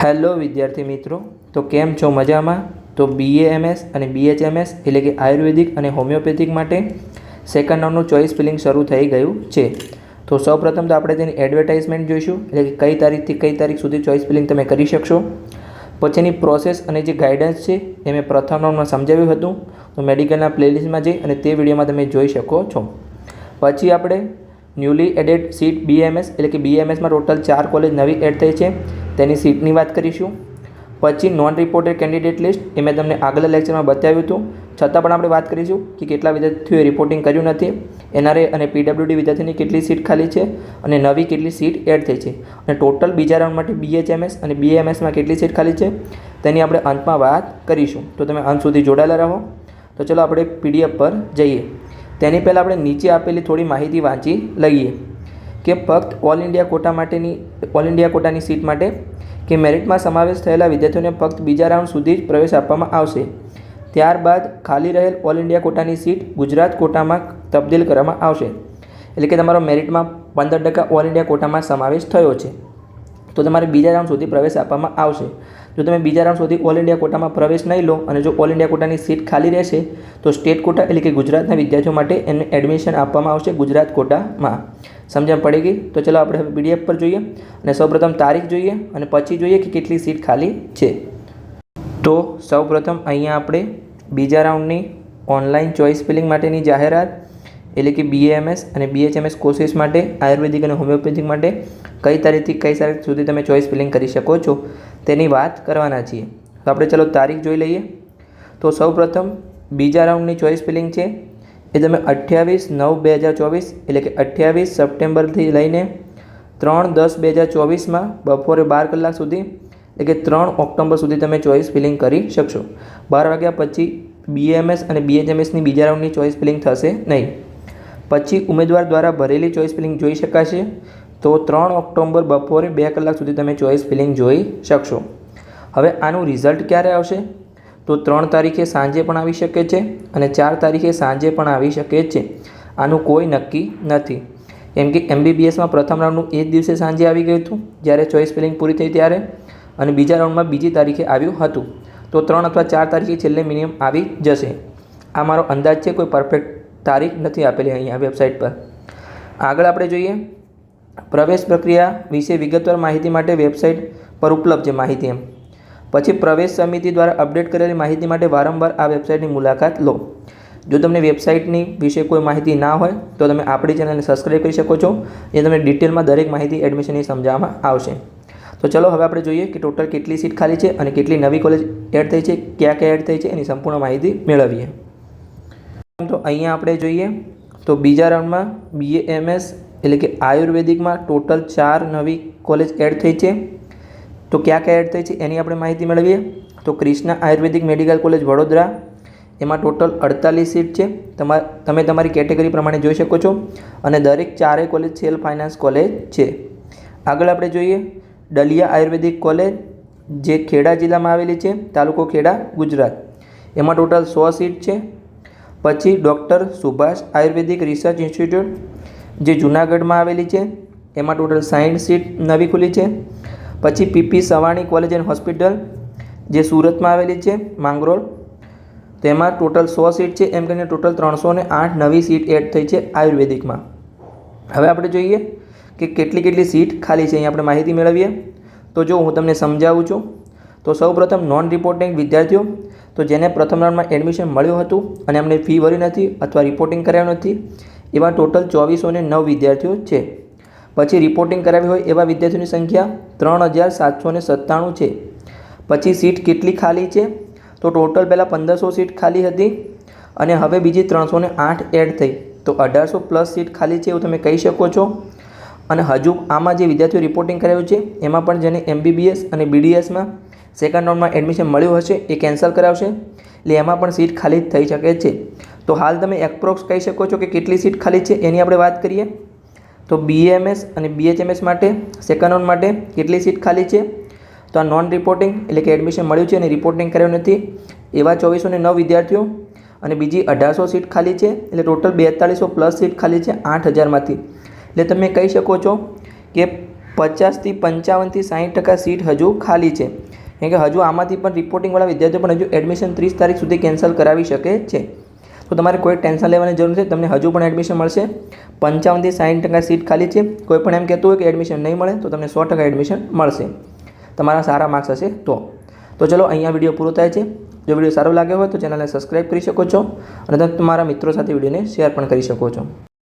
Hello વિદ્યાર્થી મિત્રો, તો કેમ છો? મજામાં? તો BAMS અને BHMS એટલે કે આયુર્વેદિક અને હોમિયોપેથિક માટે સેકન્ડ રાઉન્ડનું ચોઇસ ફિલિંગ શરૂ થઈ ગયું છે. તો સૌપ્રથમ તો આપણે તેની એડવર્ટાઇઝમેન્ટ જોઈશું, એટલે કે કઈ તારીખથી કઈ તારીખ સુધી ચોઇસ ફિલિંગ તમે કરી શકશો. પછીની પ્રોસેસ અને જે ગાઈડન્સ છે એ મેં પ્રથમ રાઉન્ડમાં સમજાવ્યું હતું, તો મેડિકલના પ્લેલિસ્ટમાં જઈ અને તે વિડીયોમાં તમે જોઈ શકો છો. પછી આપણે ન્યૂલી એડેડ સીટ BAMS એટલે કે BAMSમાં ટોટલ 4 કોલેજ નવી એડ થઈ છે, તેની સીટની વાત કરીશું. પછી નોન રિપોર્ટેડ કેન્ડિડેટ લિસ્ટ એ મેં તમને આગલા લેક્ચરમાં બતાવ્યું હતું, છતાં પણ આપણે વાત કરીશું કે કેટલા વિદ્યાર્થીઓએ રિપોર્ટિંગ કર્યું નથી, NRA અને PWD વિદ્યાર્થીની કેટલી સીટ ખાલી છે અને નવી કેટલી સીટ એડ થઈ છે, અને ટોટલ બીજા રાઉન્ડ માટે BHMS અને BAMSમાં કેટલી સીટ ખાલી છે તેની આપણે અંતમાં વાત કરીશું. તો તમે અંત સુધી જોડાયેલા રહો. તો ચલો આપણે PDF પર જઈએ. તેની પહેલાં આપણે નીચે આપેલી થોડી માહિતી વાંચી લઈએ કે ફક્ત ઓલ ઇન્ડિયા કોટાની સીટ માટે કે મેરિટમાં સમાવેશ થયેલા વિદ્યાર્થીઓને ફક્ત બીજા રાઉન્ડ સુધી જ પ્રવેશ આપવામાં આવશે. ત્યારબાદ ખાલી રહેલ ઓલ ઇન્ડિયા કોટાની સીટ ગુજરાત કોટામાં તબદીલ કરવામાં આવશે. એટલે કે તમારો મેરિટમાં 15% ઓલ ઇન્ડિયા કોટામાં સમાવેશ થયો છે તો તમારે બીજા રાઉન્ડ સુધી પ્રવેશ આપવામાં આવશે. જો તમે બીજા રાઉન્ડ સુધી ઓલ ઇન્ડિયા કોટામાં પ્રવેશ નહીં લો અને જો ઓલ ઇન્ડિયા કોટાની સીટ ખાલી રહેશે તો સ્ટેટ કોટા એટલે કે ગુજરાતના વિદ્યાર્થીઓ માટે એને એડમિશન આપવામાં આવશે ગુજરાત કોટામાં. સમજણ પડી ગઈ? તો ચલો આપણે હવે PDF પર જોઈએ અને સૌપ્રથમ તારીખ જોઈએ અને પછી જોઈએ કે કેટલી સીટ ખાલી છે. તો સૌપ્રથમ અહીંયા આપણે બીજા રાઉન્ડની ઓનલાઈન ચોઇસ ફિલિંગ માટેની જાહેરાત એટલે કે BAMS અને BHMS કોર્સીસ માટે આયુર્વેદિક અને હોમિયોપેથિક માટે કઈ તારીખથી કઈ તારીખ સુધી તમે ચોઇસ ફિલિંગ કરી શકો છો તેની વાત કરવાના છીએ. તો આપણે ચલો તારીખ જોઈ લઈએ. તો સૌપ્રથમ બીજા રાઉન્ડની ચોઇસ ફિલિંગ છે એ તમે 28/9/2024 એટલે કે 28 સપ્ટેમ્બરથી લઈને 3/10/2024માં બપોરે 12 કલાક સુધી એટલે કે 3 ઓક્ટોબર સુધી તમે ચોઇસ ફિલિંગ કરી શકશો. 12 વાગ્યા પછી BAMS અને BHMSની બીજા રાઉન્ડની ચોઇસ ફિલિંગ થશે નહીં. પછી ઉમેદવાર દ્વારા ભરેલી ચોઇસ ફિલિંગ જોઈ શકાશે. તો 3 ઓક્ટોબર બપોરે 2 કલાક સુધી તમે ચોઇસ ફિલિંગ જોઈ શકશો. હવે આનું રિઝલ્ટ ક્યારે આવશે? તો 3 તારીખે સાંજે પણ આવી શકે છે અને 4 તારીખે સાંજે પણ આવી શકે છે. આનું કોઈ નક્કી નથી, કેમ કે MBBSમાં પ્રથમ રાઉન્ડનું એ જ દિવસે સાંજે આવી ગયું હતું જ્યારે ચોઇસ ફિલિંગ પૂરી થઈ ત્યારે, અને બીજા રાઉન્ડમાં બીજી તારીખે આવ્યું હતું. તો 3 અથવા 4 તારીખે છેલ્લે મિનિમમ આવી જશે. આ મારો અંદાજ છે, કોઈ પરફેક્ટ તારીખ નથી આપેલી અહીંયા વેબસાઇટ પર. આગળ આપણે જોઈએ પ્રવેશ પ્રક્રિયા વિશે વિગતવાર માહિતી માટે વેબસાઇટ પર ઉપલબ્ધ છે માહિતી. પછી પ્રવેશ સમિતિ દ્વારા અપડેટ કરેલી માહિતી માટે વારંવાર આ વેબસાઇટની મુલાકાત લો. જો તમને વેબસાઇટની વિશે કોઈ માહિતી ના હોય તો તમે આપણી ચેનલને સબસ્ક્રાઈબ કરી શકો છો, એ તમને ડિટેલમાં દરેક માહિતી એડમિશનની સમજાવવામાં આવશે. તો ચલો હવે આપણે જોઈએ કે ટોટલ કેટલી સીટ ખાલી છે અને કેટલી નવી કોલેજ એડ થઈ છે, ક્યાં એડ થઈ છે એની સંપૂર્ણ માહિતી મેળવીએ. તો અહીંયા આપણે જોઈએ તો બીજા રાઉન્ડમાં BAMS એટલે કે આયુર્વેદિકમાં ટોટલ 4 નવી કોલેજ એડ થઈ છે. તો ક્યાં એડ થઈ છે એની આપણે માહિતી મેળવીએ. તો કૃષ્ણા આયુર્વેદિક મેડિકલ કોલેજ વડોદરા, એમાં ટોટલ 48 સીટ છે. તમે તમારી કેટેગરી પ્રમાણે જોઈ શકો છો, અને દરેક 4 કોલેજ સેલ્ફ ફાઇનાન્સ કોલેજ છે. આગળ આપણે જોઈએ ડલિયા આયુર્વેદિક કોલેજ જે ખેડા જિલ્લામાં આવેલી છે, તાલુકો ખેડા, ગુજરાત, એમાં ટોટલ 100 સીટ છે. પછી ડૉક્ટર સુભાષ આયુર્વેદિક રિસર્ચ ઇન્સ્ટિટ્યૂટ જે જૂનાગઢમાં આવેલી છે, એમાં ટોટલ 60 સીટ નવી ખુલી છે. પછી PP Savani college and hospital જે સુરતમાં આવેલી છે, માંગરોળ, તેમાં ટોટલ 100 સીટ છે. એમ કરીને ટોટલ 308 નવી સીટ એડ થઈ છે આયુર્વેદિકમાં. હવે આપણે જોઈએ કે કેટલી સીટ ખાલી છે, અહીં આપણે માહિતી મેળવીએ. તો જો હું તમને સમજાવું છું તો સૌપ્રથમ નોન રિપોર્ટિંગ વિદ્યાર્થીઓ, તો જેને પ્રથમ રાઉન્ડમાં એડમિશન મળ્યું હતું અને એમને ફી ભરી નથી અથવા રિપોર્ટિંગ કરાવ્યું નથી, એવા ટોટલ 2409 વિદ્યાર્થીઓ છે. પછી રિપોર્ટિંગ કરાવી હોય એવા વિદ્યાર્થીઓની સંખ્યા 3797 છે. પછી સીટ કેટલી ખાલી છે? તો ટોટલ પહેલાં 1500 સીટ ખાલી હતી અને હવે બીજી 308 એડ થઈ, તો 1800 પ્લસ સીટ ખાલી છે એવું તમે કહી શકો છો. અને હજુ આમાં જે વિદ્યાર્થીઓ રિપોર્ટિંગ કરાવ્યું છે એમાં પણ જેને MBBS અને BDSમાં સેકન્ડ રાઉન્ડમાં એડમિશન મળ્યું હશે એ કેન્સલ કરાવશે, એટલે એમાં પણ સીટ ખાલી થઈ શકે છે. તો હાલ તમે એપ્રોક્સ કહી શકો છો કે કેટલી સીટ ખાલી છે એની આપણે વાત કરીએ. તો BAMS અને BHMS માટે સેકન્ડ રાઉન્ડ માટે કેટલી સીટ ખાલી છે? તો આ નોન રિપોર્ટિંગ એટલે કે એડમિશન મળ્યું છે અને રિપોર્ટિંગ કરાવ્યું નથી એવા 2409 વિદ્યાર્થીઓ, અને બીજી 1800 સીટ ખાલી છે, એટલે ટોટલ 4200 પ્લસ સીટ ખાલી છે 8000માંથી. એટલે તમે કહી શકો છો કે 50થી 55થી 60% સીટ હજુ ખાલી છે, કેમ કે હજુ આમાંથી પણ રિપોર્ટિંગવાળા વિદ્યાર્થીઓ પણ હજુ એડમિશન 30 તારીખ સુધી કેન્સલ કરાવી શકે છે. તો તમારે કોઈ ટેન્શન લેવાની જરૂર નથી, તમને હજુ પણ એડમિશન મળશે. 55થી 60% સીટ ખાલી છે. કોઈ પણ એમ કહેતું હોય કે એડમિશન નહીં મળે તો તમને 100% એડમિશન મળશે, તમારા સારા માર્ક્સ હશે તો. તો ચલો અહીંયા વિડીયો પૂરો થાય છે. જો વિડીયો સારો લાગ્યો હોય તો ચેનલને સબસ્ક્રાઈબ કરી શકો છો અને તમે તમારા મિત્રો સાથે વિડીયોને શેર પણ કરી શકો છો.